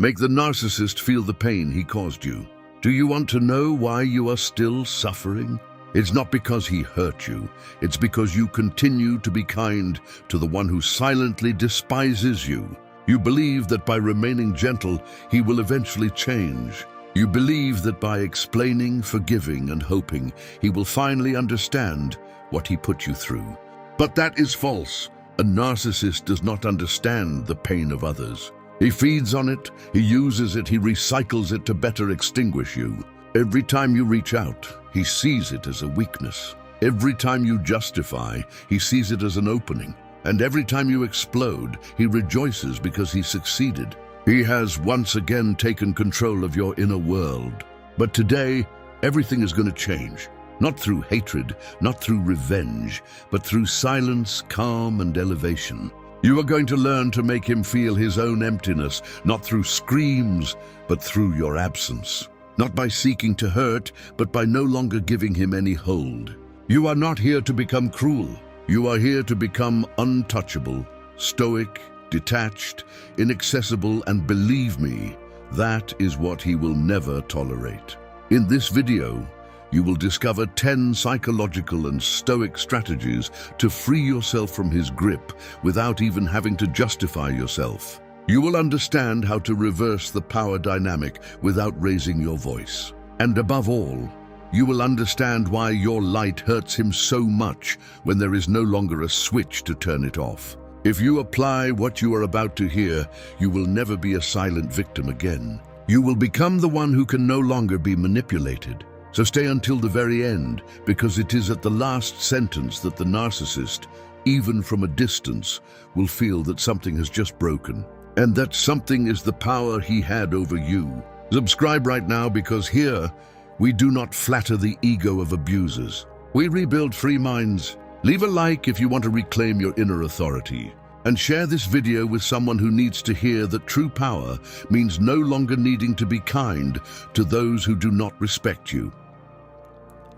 Make the narcissist feel the pain he caused you. Do you want to know why you are still suffering? It's not because he hurt you. It's because you continue to be kind to the one who silently despises you. You believe that by remaining gentle, he will eventually change. You believe that by explaining, forgiving, and hoping, he will finally understand what he put you through. But that is false. A narcissist does not understand the pain of others. He feeds on it, he uses it, he recycles it to better extinguish you. Every time you reach out, he sees it as a weakness. Every time you justify, he sees it as an opening. And every time you explode, he rejoices because he succeeded. He has once again taken control of your inner world. But today, everything is going to change. Not through hatred, not through revenge, but through silence, calm, and elevation. You are going to learn to make him feel his own emptiness, not through screams, but through your absence. Not by seeking to hurt, but by no longer giving him any hold. You are not here to become cruel. You are here to become untouchable, stoic, detached, inaccessible, and believe me, that is what he will never tolerate. In this video, you will discover 10 psychological and stoic strategies to free yourself from his grip without even having to justify yourself. You will understand how to reverse the power dynamic without raising your voice. And above all, you will understand why your light hurts him so much when there is no longer a switch to turn it off. If you apply what you are about to hear, you will never be a silent victim again. You will become the one who can no longer be manipulated. So stay until the very end, because it is at the last sentence that the narcissist, even from a distance, will feel that something has just broken. And that something is the power he had over you. Subscribe right now, because here, we do not flatter the ego of abusers. We rebuild free minds. Leave a like if you want to reclaim your inner authority. And share this video with someone who needs to hear that true power means no longer needing to be kind to those who do not respect you.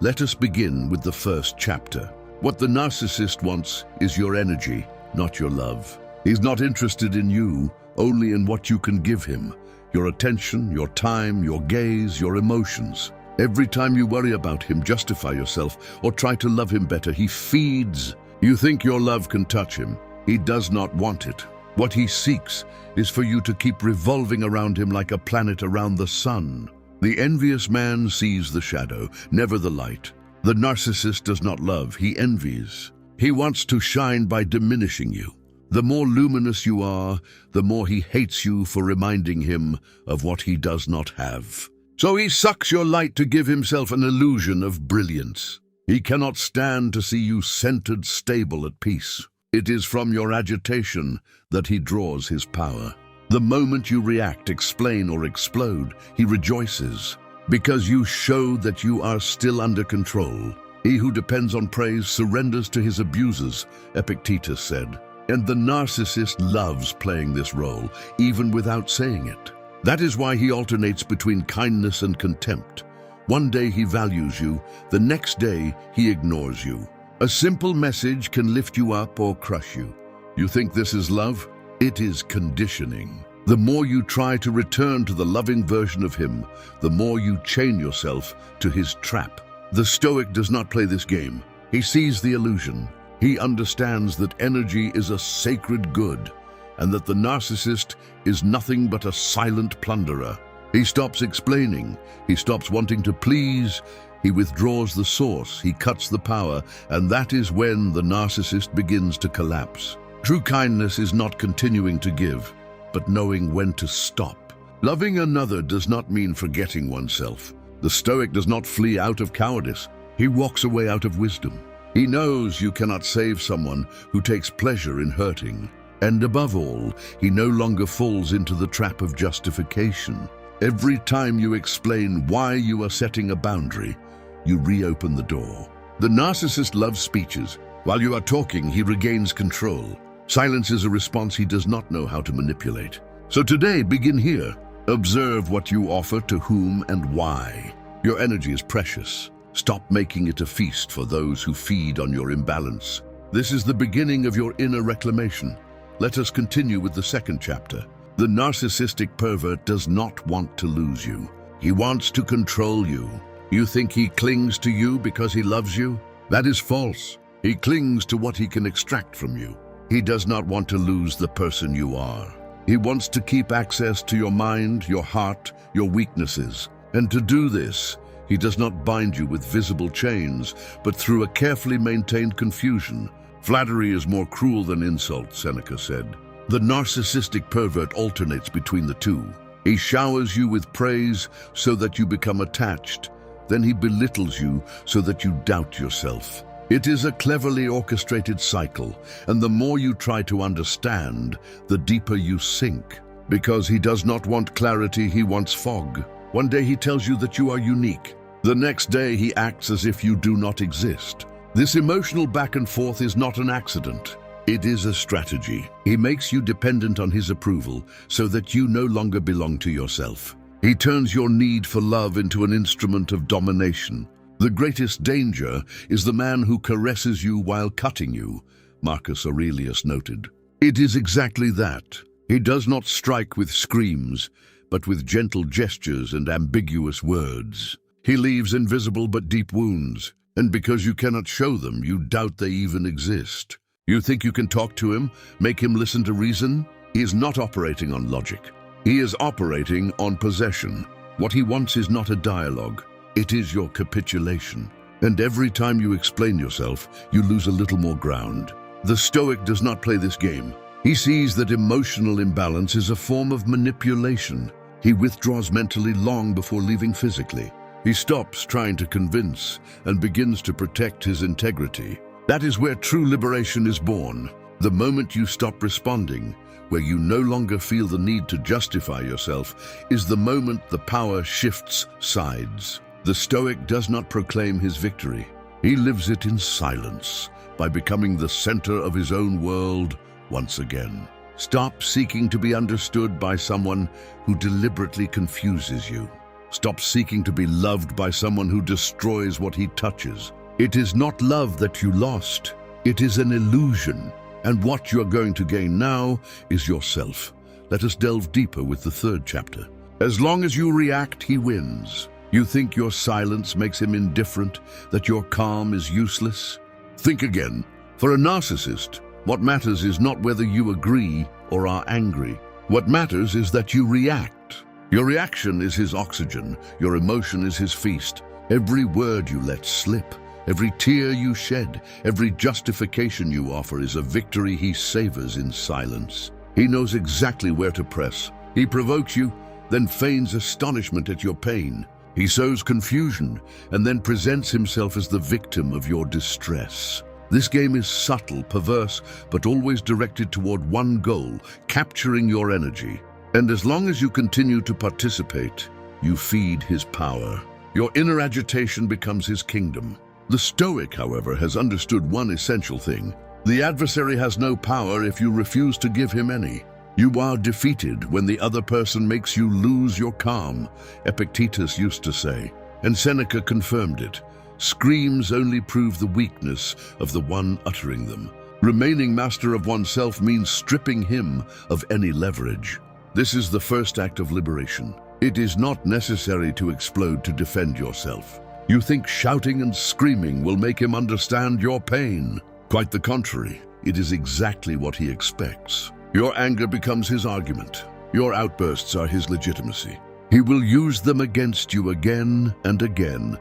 Let us begin with the first chapter. What the narcissist wants is your energy, not your love. He's not interested in you, only in what you can give him. Your attention, your time, your gaze, your emotions. Every time you worry about him, justify yourself, or try to love him better, he feeds. You think your love can touch him. He does not want it. What he seeks is for you to keep revolving around him like a planet around the sun. The envious man sees the shadow, never the light. The narcissist does not love, he envies. He wants to shine by diminishing you. The more luminous you are, the more he hates you for reminding him of what he does not have. So he sucks your light to give himself an illusion of brilliance. He cannot stand to see you centered, stable, at peace. It is from your agitation that he draws his power. The moment you react, explain, or explode, he rejoices, because you show that you are still under control. He who depends on praise surrenders to his abusers, Epictetus said. And the narcissist loves playing this role, even without saying it. That is why he alternates between kindness and contempt. One day he values you, the next day he ignores you. A simple message can lift you up or crush you. You think this is love? It is conditioning. The more you try to return to the loving version of him, the more you chain yourself to his trap. The Stoic does not play this game. He sees the illusion. He understands that energy is a sacred good, and that the narcissist is nothing but a silent plunderer. He stops explaining. He stops wanting to please. He withdraws the source, he cuts the power, and that is when the narcissist begins to collapse. True kindness is not continuing to give, but knowing when to stop. Loving another does not mean forgetting oneself. The Stoic does not flee out of cowardice. He walks away out of wisdom. He knows you cannot save someone who takes pleasure in hurting. And above all, he no longer falls into the trap of justification. Every time you explain why you are setting a boundary, you reopen the door. The narcissist loves speeches. While you are talking, he regains control. Silence is a response he does not know how to manipulate. So today, begin here. Observe what you offer to whom and why. Your energy is precious. Stop making it a feast for those who feed on your imbalance. This is the beginning of your inner reclamation. Let us continue with the second chapter. The narcissistic pervert does not want to lose you. He wants to control you. You think he clings to you because he loves you? That is false. He clings to what he can extract from you. He does not want to lose the person you are. He wants to keep access to your mind, your heart, your weaknesses. And to do this, he does not bind you with visible chains, but through a carefully maintained confusion. Flattery is more cruel than insult, Seneca said. The narcissistic pervert alternates between the two. He showers you with praise so that you become attached. Then he belittles you so that you doubt yourself. It is a cleverly orchestrated cycle, and the more you try to understand, the deeper you sink. Because he does not want clarity, he wants fog. One day he tells you that you are unique. The next day he acts as if you do not exist. This emotional back and forth is not an accident. It is a strategy. He makes you dependent on his approval so that you no longer belong to yourself. He turns your need for love into an instrument of domination. The greatest danger is the man who caresses you while cutting you, Marcus Aurelius noted. It is exactly that. He does not strike with screams, but with gentle gestures and ambiguous words. He leaves invisible but deep wounds, and because you cannot show them, you doubt they even exist. You think you can talk to him, make him listen to reason? He is not operating on logic. He is operating on possession. What he wants is not a dialogue. It is your capitulation. And every time you explain yourself, you lose a little more ground. The Stoic does not play this game. He sees that emotional imbalance is a form of manipulation. He withdraws mentally long before leaving physically. He stops trying to convince and begins to protect his integrity. That is where true liberation is born. The moment you stop responding, where you no longer feel the need to justify yourself, is the moment the power shifts sides. The Stoic does not proclaim his victory. He lives it in silence, by becoming the center of his own world once again. Stop seeking to be understood by someone who deliberately confuses you. Stop seeking to be loved by someone who destroys what he touches. It is not love that you lost. It is an illusion. And what you're going to gain now is yourself. Let us delve deeper with the third chapter. As long as you react, he wins. You think your silence makes him indifferent, that your calm is useless? Think again. For a narcissist, what matters is not whether you agree or are angry. What matters is that you react. Your reaction is his oxygen. Your emotion is his feast. Every word you let slip, every tear you shed, every justification you offer is a victory he savors in silence. He knows exactly where to press. He provokes you, then feigns astonishment at your pain. He sows confusion and then presents himself as the victim of your distress. This game is subtle, perverse, but always directed toward one goal, capturing your energy. And as long as you continue to participate, you feed his power. Your inner agitation becomes his kingdom. The Stoic, however, has understood one essential thing. The adversary has no power if you refuse to give him any. You are defeated when the other person makes you lose your calm, Epictetus used to say, and Seneca confirmed it. Screams only prove the weakness of the one uttering them. Remaining master of oneself means stripping him of any leverage. This is the first act of liberation. It is not necessary to explode to defend yourself. You think shouting and screaming will make him understand your pain. Quite the contrary, it is exactly what he expects. Your anger becomes his argument. Your outbursts are his legitimacy. He will use them against you again and again,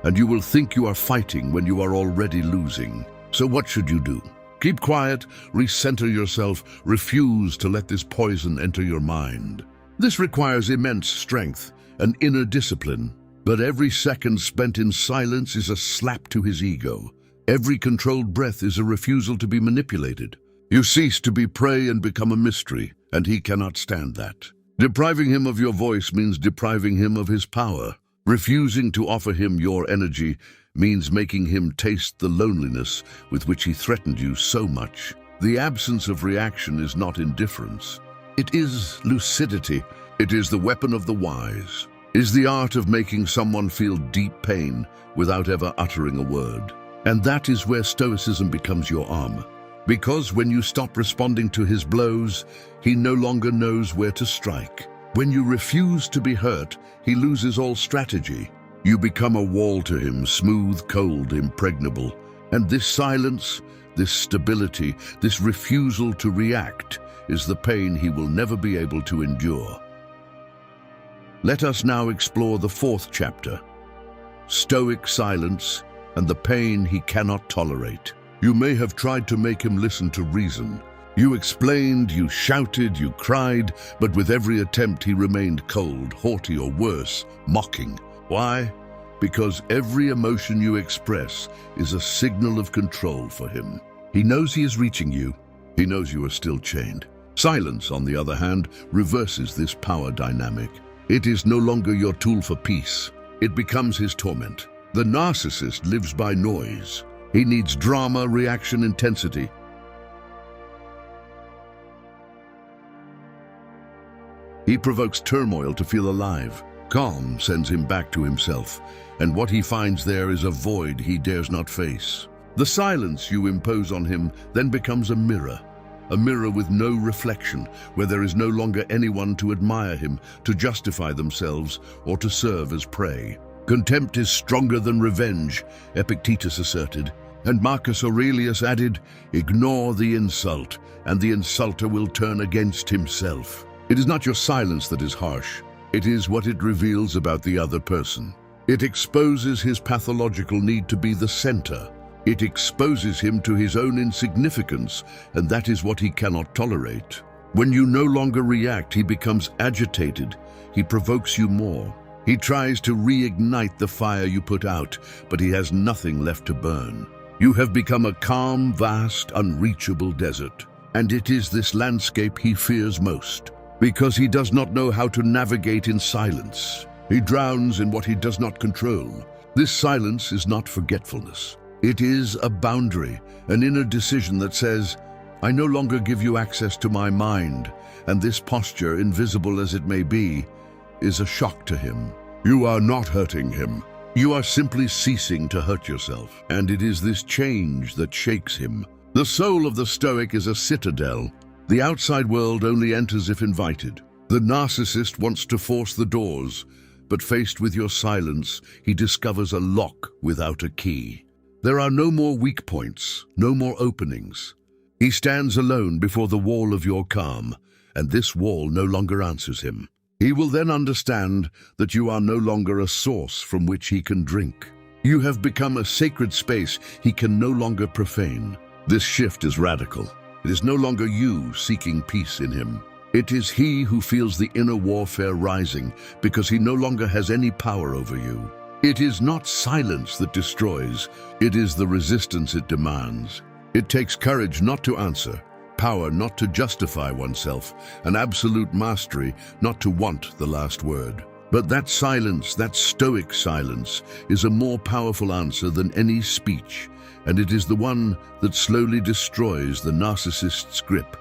and you will think you are fighting when you are already losing. So what should you do? Keep quiet, recenter yourself, refuse to let this poison enter your mind. This requires immense strength and inner discipline, but every second spent in silence is a slap to his ego. Every controlled breath is a refusal to be manipulated. You cease to be prey and become a mystery, and he cannot stand that. Depriving him of your voice means depriving him of his power. Refusing to offer him your energy means making him taste the loneliness with which he threatened you so much. The absence of reaction is not indifference. It is lucidity. It is the weapon of the wise. It is the art of making someone feel deep pain without ever uttering a word. And that is where Stoicism becomes your armor. Because when you stop responding to his blows, he no longer knows where to strike. When you refuse to be hurt, he loses all strategy. You become a wall to him, smooth, cold, impregnable. And this silence, this stability, this refusal to react is the pain he will never be able to endure. Let us now explore the fourth chapter, Stoic silence and the pain he cannot tolerate. You may have tried to make him listen to reason. You explained, you shouted, you cried, but with every attempt he remained cold, haughty, or worse, mocking. Why? Because every emotion you express is a signal of control for him. He knows he is reaching you. He knows you are still chained. Silence, on the other hand, reverses this power dynamic. It is no longer your tool for peace. It becomes his torment. The narcissist lives by noise. He needs drama, reaction, intensity. He provokes turmoil to feel alive. Calm sends him back to himself, and what he finds there is a void he dares not face. The silence you impose on him then becomes a mirror with no reflection, where there is no longer anyone to admire him, to justify themselves, or to serve as prey. Contempt is stronger than revenge, Epictetus asserted, and Marcus Aurelius added, ignore the insult, and the insulter will turn against himself. It is not your silence that is harsh. It is what it reveals about the other person. It exposes his pathological need to be the center. It exposes him to his own insignificance, and that is what he cannot tolerate. When you no longer react, he becomes agitated. He provokes you more. He tries to reignite the fire you put out, but he has nothing left to burn. You have become a calm, vast, unreachable desert. And it is this landscape he fears most, because he does not know how to navigate in silence. He drowns in what he does not control. This silence is not forgetfulness. It is a boundary, an inner decision that says, I no longer give you access to my mind, and this posture, invisible as it may be, is a shock to him. You are not hurting him. You are simply ceasing to hurt yourself, and it is this change that shakes him. The soul of the Stoic is a citadel. The outside world only enters if invited. The narcissist wants to force the doors, but faced with your silence, he discovers a lock without a key. There are no more weak points, no more openings. He stands alone before the wall of your calm, and this wall no longer answers him. He will then understand that you are no longer a source from which he can drink. You have become a sacred space he can no longer profane. This shift is radical. It is no longer you seeking peace in him. It is he who feels the inner warfare rising because he no longer has any power over you. It is not silence that destroys, it is the resistance it demands. It takes courage not to answer, power not to justify oneself, an absolute mastery not to want the last word. But that silence, that stoic silence, is a more powerful answer than any speech, and it is the one that slowly destroys the narcissist's grip.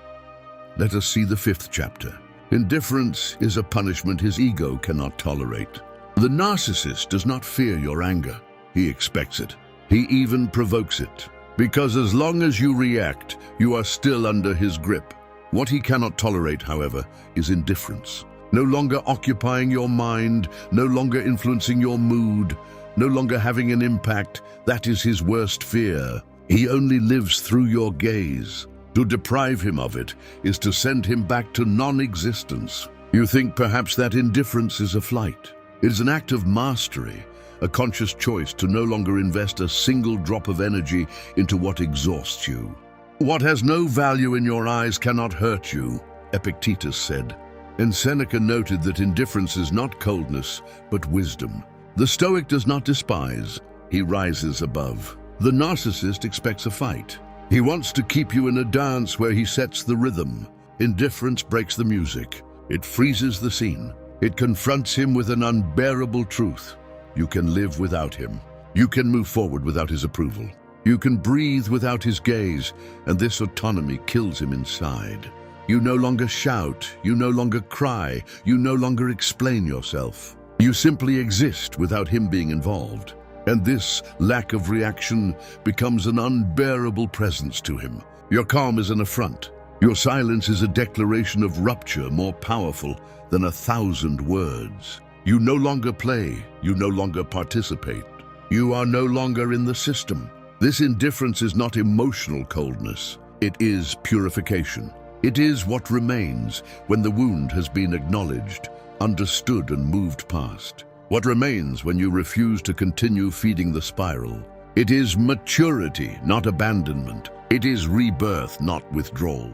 Let us see the fifth chapter. Indifference is a punishment his ego cannot tolerate. The narcissist does not fear your anger. He expects it. He even provokes it. Because as long as you react, you are still under his grip. What he cannot tolerate, however, is indifference. No longer occupying your mind, no longer influencing your mood, no longer having an impact, that is his worst fear. He only lives through your gaze. To deprive him of it is to send him back to non-existence. You think perhaps that indifference is a flight. It is an act of mastery, a conscious choice to no longer invest a single drop of energy into what exhausts you. What has no value in your eyes cannot hurt you, Epictetus said. And Seneca noted that indifference is not coldness, but wisdom. The Stoic does not despise, he rises above. The narcissist expects a fight. He wants to keep you in a dance where he sets the rhythm. Indifference breaks the music. It freezes the scene. It confronts him with an unbearable truth. You can live without him. You can move forward without his approval. You can breathe without his gaze, and this autonomy kills him inside. You no longer shout, you no longer cry, you no longer explain yourself. You simply exist without him being involved. And this lack of reaction becomes an unbearable presence to him. Your calm is an affront. Your silence is a declaration of rupture more powerful than 1,000 words. You no longer play. You no longer participate. You are no longer in the system. This indifference is not emotional coldness. It is purification. It is what remains when the wound has been acknowledged, understood, and moved past. What remains when you refuse to continue feeding the spiral. It is maturity, not abandonment. It is rebirth, not withdrawal.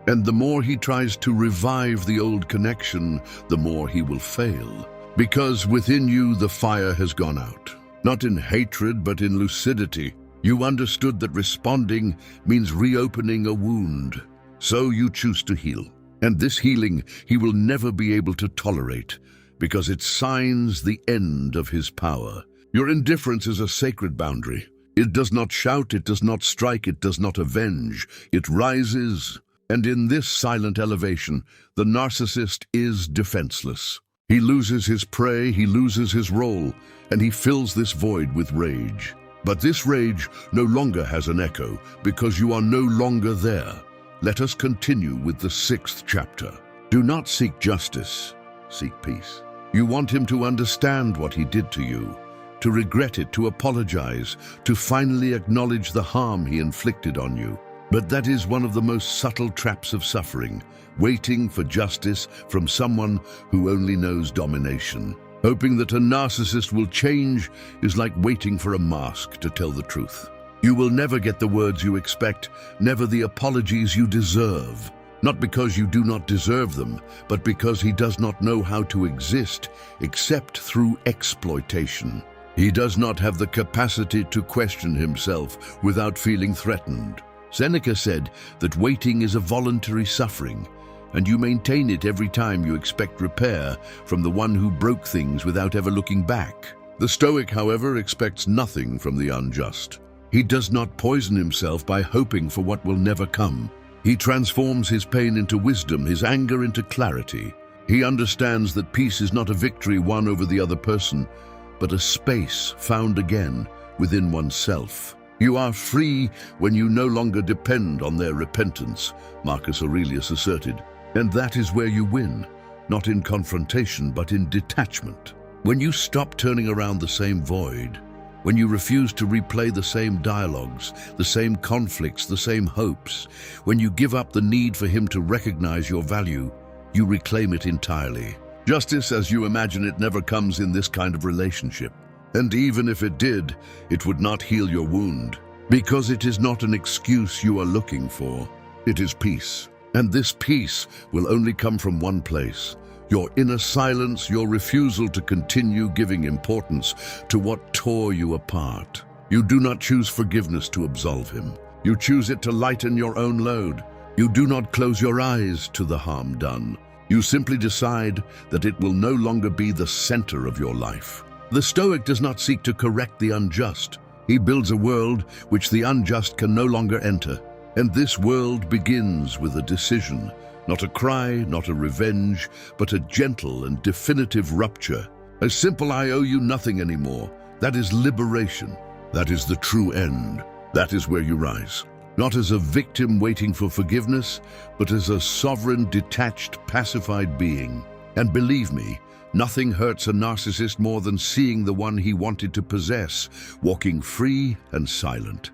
And the more he tries to revive the old connection, the more he will fail. Because within you the fire has gone out. Not in hatred, but in lucidity. You understood that responding means reopening a wound. So you choose to heal. And this healing he will never be able to tolerate, because it signs the end of his power. Your indifference is a sacred boundary. It does not shout, it does not strike, it does not avenge. It rises, and in this silent elevation, the narcissist is defenseless. He loses his prey, he loses his role, and he fills this void with rage. But this rage no longer has an echo, because you are no longer there. Let us continue with the 6th chapter. Do not seek justice, seek peace. You want him to understand what he did to you, to regret it, to apologize, to finally acknowledge the harm he inflicted on you. But that is one of the most subtle traps of suffering, waiting for justice from someone who only knows domination. Hoping that a narcissist will change is like waiting for a mask to tell the truth. You will never get the words you expect, never the apologies you deserve. Not because you do not deserve them, but because he does not know how to exist except through exploitation. He does not have the capacity to question himself without feeling threatened. Seneca said that waiting is a voluntary suffering, and you maintain it every time you expect repair from the one who broke things without ever looking back. The Stoic, however, expects nothing from the unjust. He does not poison himself by hoping for what will never come. He transforms his pain into wisdom, his anger into clarity. He understands that peace is not a victory won over the other person, but a space found again within oneself. You are free when you no longer depend on their repentance, Marcus Aurelius asserted. And that is where you win, not in confrontation, but in detachment. When you stop turning around the same void, when you refuse to replay the same dialogues, the same conflicts, the same hopes, when you give up the need for him to recognize your value, you reclaim it entirely. Justice, as you imagine it, never comes in this kind of relationship. And even if it did, it would not heal your wound, because it is not an excuse you are looking for. It is peace. And this peace will only come from one place: your inner silence, your refusal to continue giving importance to what tore you apart. You do not choose forgiveness to absolve him. You choose it to lighten your own load. You do not close your eyes to the harm done. You simply decide that it will no longer be the center of your life. The Stoic does not seek to correct the unjust. He builds a world which the unjust can no longer enter. And this world begins with a decision, not a cry, not a revenge, but a gentle and definitive rupture. A simple "I owe you nothing anymore." That is liberation. That is the true end. That is where you rise. Not as a victim waiting for forgiveness, but as a sovereign, detached, pacified being. And believe me, nothing hurts a narcissist more than seeing the one he wanted to possess, walking free and silent.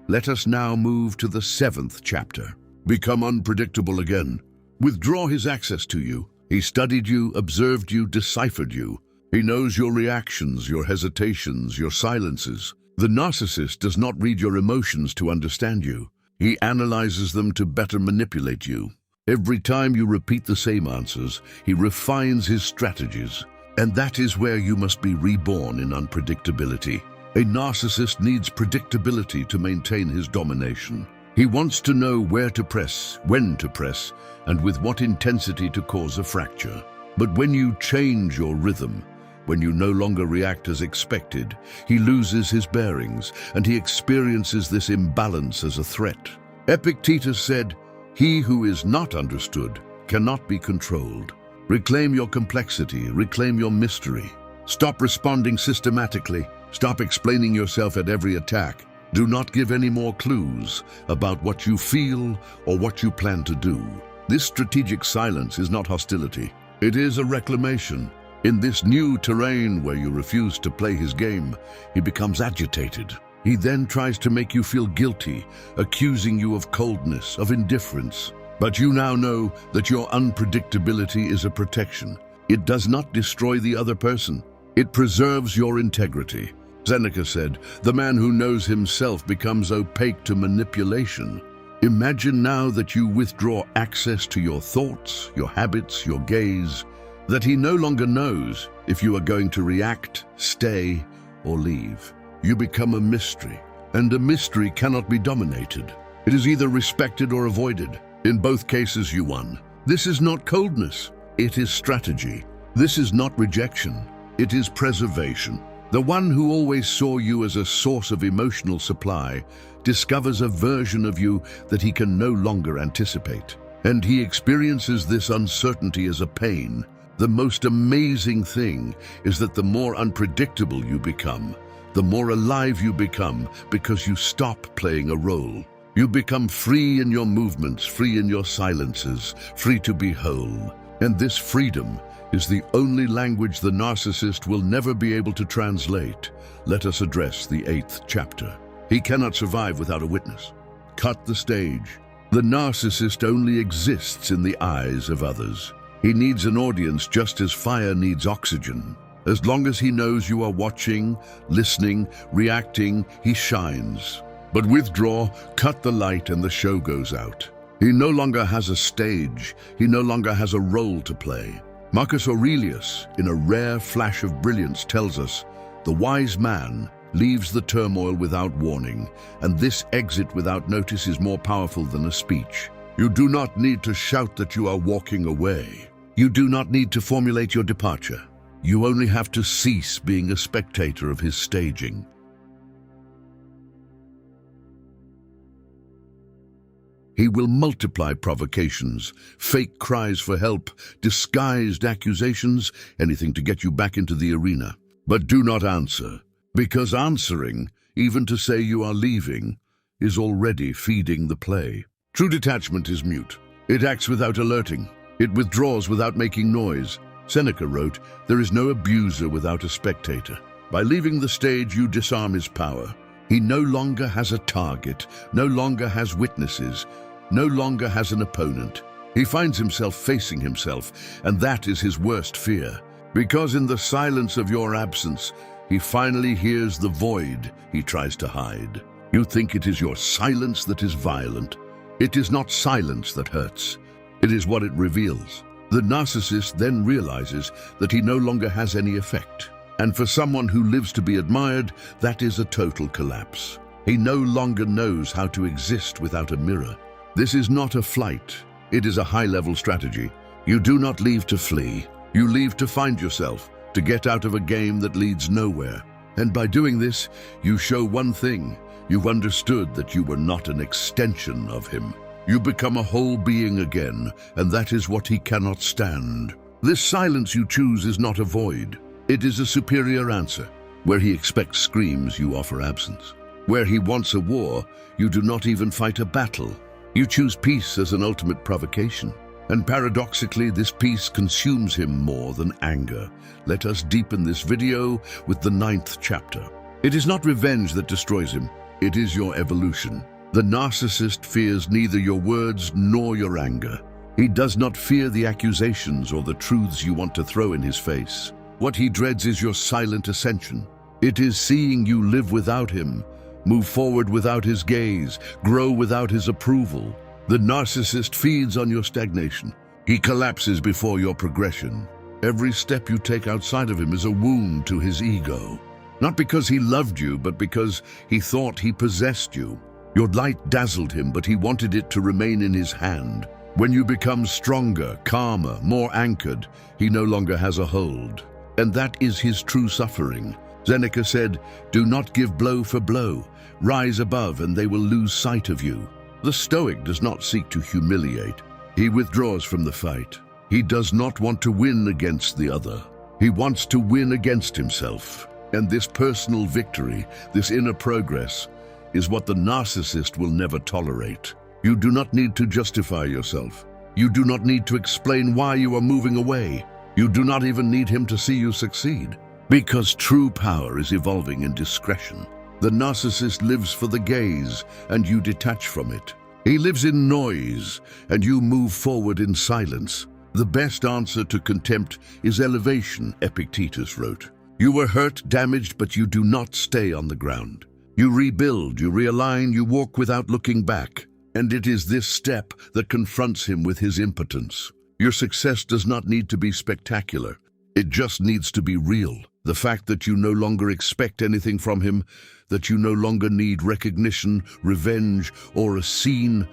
Let us now move to the 7th chapter. Become unpredictable again. Withdraw his access to you. He studied you, observed you, deciphered you. He knows your reactions, your hesitations, your silences. The narcissist does not read your emotions to understand you. He analyzes them to better manipulate you. Every time you repeat the same answers, he refines his strategies. And that is where you must be reborn in unpredictability. A narcissist needs predictability to maintain his domination. He wants to know where to press, when to press, and with what intensity to cause a fracture. But when you change your rhythm, when you no longer react as expected, he loses his bearings, and he experiences this imbalance as a threat. Epictetus said, "He who is not understood cannot be controlled." Reclaim your complexity, reclaim your mystery. Stop responding systematically. Stop explaining yourself at every attack. Do not give any more clues about what you feel or what you plan to do. This strategic silence is not hostility. It is a reclamation. In this new terrain where you refuse to play his game, he becomes agitated. He then tries to make you feel guilty, accusing you of coldness, of indifference. But you now know that your unpredictability is a protection. It does not destroy the other person. It preserves your integrity. Seneca said, "The man who knows himself becomes opaque to manipulation." Imagine now that you withdraw access to your thoughts, your habits, your gaze, that he no longer knows if you are going to react, stay, or leave. You become a mystery, and a mystery cannot be dominated. It is either respected or avoided. In both cases, you won. This is not coldness, it is strategy. This is not rejection, it is preservation. The one who always saw you as a source of emotional supply discovers a version of you that he can no longer anticipate. And he experiences this uncertainty as a pain. The most amazing thing is that the more unpredictable you become, the more alive you become because you stop playing a role. You become free in your movements, free in your silences, free to be whole. And this freedom is the only language the narcissist will never be able to translate. Let us address the 8th chapter. He cannot survive without a witness. Cut the stage. The narcissist only exists in the eyes of others. He needs an audience just as fire needs oxygen. As long as he knows you are watching, listening, reacting, he shines. But withdraw, cut the light, and the show goes out. He no longer has a stage. He no longer has a role to play. Marcus Aurelius, in a rare flash of brilliance, tells us, "The wise man leaves the turmoil without warning, and this exit without notice is more powerful than a speech." You do not need to shout that you are walking away. You do not need to formulate your departure. You only have to cease being a spectator of his staging. He will multiply provocations, fake cries for help, disguised accusations, anything to get you back into the arena. But do not answer, because answering, even to say you are leaving, is already feeding the play. True detachment is mute. It acts without alerting. It withdraws without making noise. Seneca wrote, "There is no abuser without a spectator." By leaving the stage, you disarm his power. He no longer has a target, no longer has witnesses, no longer has an opponent. He finds himself facing himself, and that is his worst fear. Because in the silence of your absence, he finally hears the void he tries to hide. You think it is your silence that is violent. It is not silence that hurts. It is what it reveals. The narcissist then realizes that he no longer has any effect. And for someone who lives to be admired, that is a total collapse. He no longer knows how to exist without a mirror. This is not a flight. It is a high-level strategy. You do not leave to flee. You leave to find yourself, to get out of a game that leads nowhere. And by doing this, you show one thing. You've understood that you were not an extension of him. You become a whole being again, and that is what he cannot stand. This silence you choose is not a void. It is a superior answer. Where he expects screams, you offer absence. Where he wants a war, you do not even fight a battle. You choose peace as an ultimate provocation. And paradoxically, this peace consumes him more than anger. Let us deepen this video with the 9th chapter. It is not revenge that destroys him. It is your evolution. The narcissist fears neither your words nor your anger. He does not fear the accusations or the truths you want to throw in his face. What he dreads is your silent ascension. It is seeing you live without him, move forward without his gaze, grow without his approval. The narcissist feeds on your stagnation. He collapses before your progression. Every step you take outside of him is a wound to his ego. Not because he loved you, but because he thought he possessed you. Your light dazzled him, but he wanted it to remain in his hand. When you become stronger, calmer, more anchored, he no longer has a hold. And that is his true suffering. Seneca said, "Do not give blow for blow. Rise above, and they will lose sight of you." The Stoic does not seek to humiliate. He withdraws from the fight. He does not want to win against the other. He wants to win against himself. And this personal victory, this inner progress, is what the narcissist will never tolerate. You do not need to justify yourself. You do not need to explain why you are moving away. You do not even need him to see you succeed. Because true power is evolving in discretion. The narcissist lives for the gaze, and you detach from it. He lives in noise, and you move forward in silence. The best answer to contempt is elevation, Epictetus wrote. You were hurt, damaged, but you do not stay on the ground. You rebuild, you realign, you walk without looking back. And it is this step that confronts him with his impotence. Your success does not need to be spectacular. It just needs to be real. The fact that you no longer expect anything from him, that you no longer need recognition, revenge, or a scene,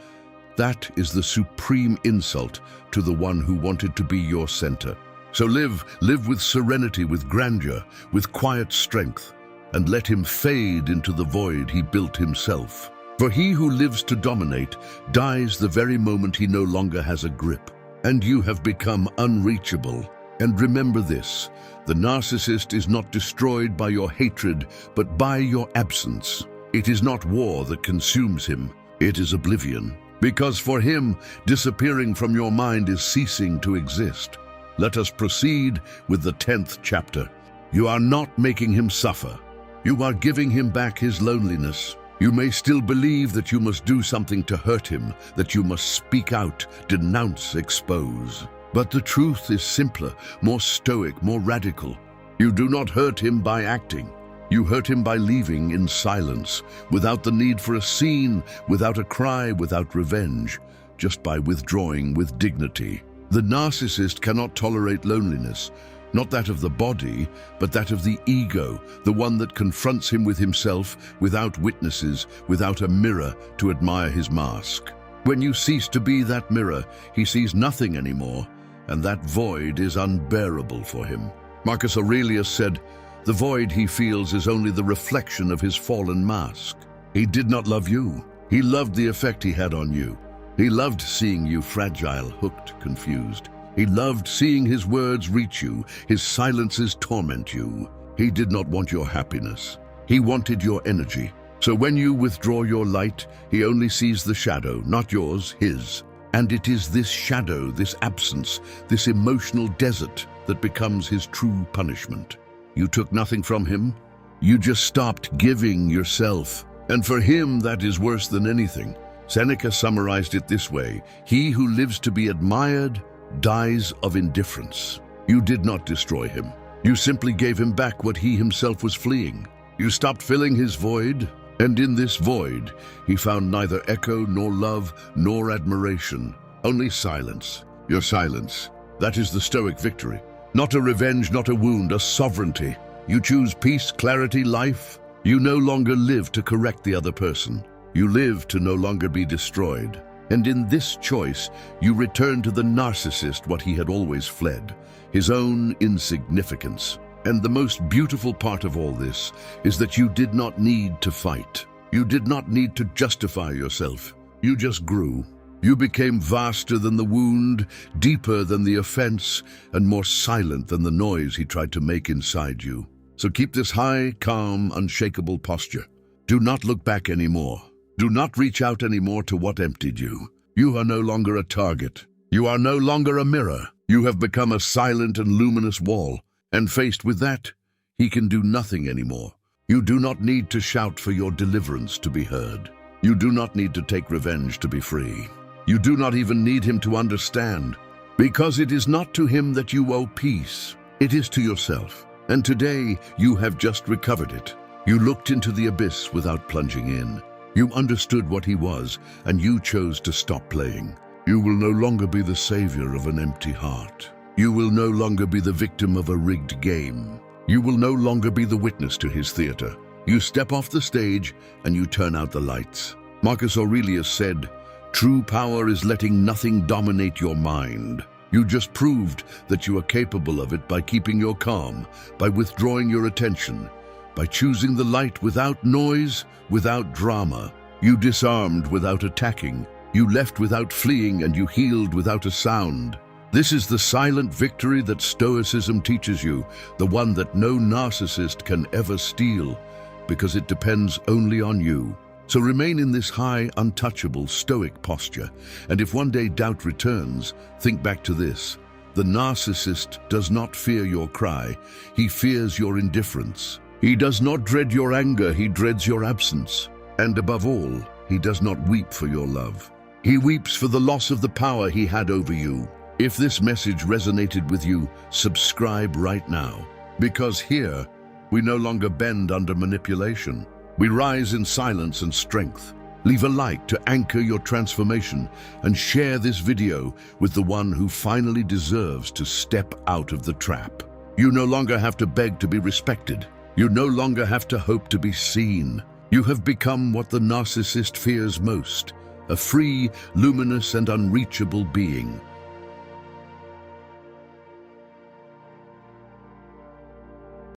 that is the supreme insult to the one who wanted to be your center. So live with serenity, with grandeur, with quiet strength, and let him fade into the void he built himself. For he who lives to dominate dies the very moment he no longer has a grip, and you have become unreachable. And remember this, the narcissist is not destroyed by your hatred, but by your absence. It is not war that consumes him, it is oblivion. Because for him, disappearing from your mind is ceasing to exist. Let us proceed with the 10th chapter. You are not making him suffer. You are giving him back his loneliness. You may still believe that you must do something to hurt him, that you must speak out, denounce, expose. But the truth is simpler, more stoic, more radical. You do not hurt him by acting. You hurt him by leaving in silence, without the need for a scene, without a cry, without revenge, just by withdrawing with dignity. The narcissist cannot tolerate loneliness, not that of the body, but that of the ego, the one that confronts him with himself, without witnesses, without a mirror to admire his mask. When you cease to be that mirror, he sees nothing anymore, and that void is unbearable for him. Marcus Aurelius said, "The void he feels is only the reflection of his fallen mask." He did not love you. He loved the effect he had on you. He loved seeing you fragile, hooked, confused. He loved seeing his words reach you, his silences torment you. He did not want your happiness. He wanted your energy. So when you withdraw your light, he only sees the shadow, not yours, his. And it is this shadow, this absence, this emotional desert that becomes his true punishment. You took nothing from him. You just stopped giving yourself. And for him, that is worse than anything. Seneca summarized it this way: he who lives to be admired dies of indifference. You did not destroy him. You simply gave him back what he himself was fleeing. You stopped filling his void, and in this void, he found neither echo nor love nor admiration, only silence. Your silence, that is the Stoic victory. Not a revenge, not a wound, a sovereignty. You choose peace, clarity, life. You no longer live to correct the other person. You live to no longer be destroyed. And in this choice, you return to the narcissist what he had always fled, his own insignificance. And the most beautiful part of all this is that you did not need to fight. You did not need to justify yourself. You just grew. You became vaster than the wound, deeper than the offense, and more silent than the noise he tried to make inside you. So keep this high, calm, unshakable posture. Do not look back anymore. Do not reach out anymore to what emptied you. You are no longer a target. You are no longer a mirror. You have become a silent and luminous wall. And faced with that, he can do nothing anymore. You do not need to shout for your deliverance to be heard. You do not need to take revenge to be free. You do not even need him to understand, because it is not to him that you owe peace. It is to yourself. And today, you have just recovered it. You looked into the abyss without plunging in. You understood what he was, and you chose to stop playing. You will no longer be the savior of an empty heart. You will no longer be the victim of a rigged game. You will no longer be the witness to his theater. You step off the stage and you turn out the lights. Marcus Aurelius said, "True power is letting nothing dominate your mind." You just proved that you are capable of it by keeping your calm, by withdrawing your attention, by choosing the light without noise, without drama. You disarmed without attacking. You left without fleeing, and you healed without a sound. This is the silent victory that Stoicism teaches you, the one that no narcissist can ever steal, because it depends only on you. So remain in this high, untouchable, stoic posture, and if one day doubt returns, think back to this. The narcissist does not fear your cry, he fears your indifference. He does not dread your anger, he dreads your absence. And above all, he does not weep for your love. He weeps for the loss of the power he had over you. If this message resonated with you, subscribe right now. Because here, we no longer bend under manipulation. We rise in silence and strength. Leave a like to anchor your transformation and share this video with the one who finally deserves to step out of the trap. You no longer have to beg to be respected. You no longer have to hope to be seen. You have become what the narcissist fears most, a free, luminous, and unreachable being.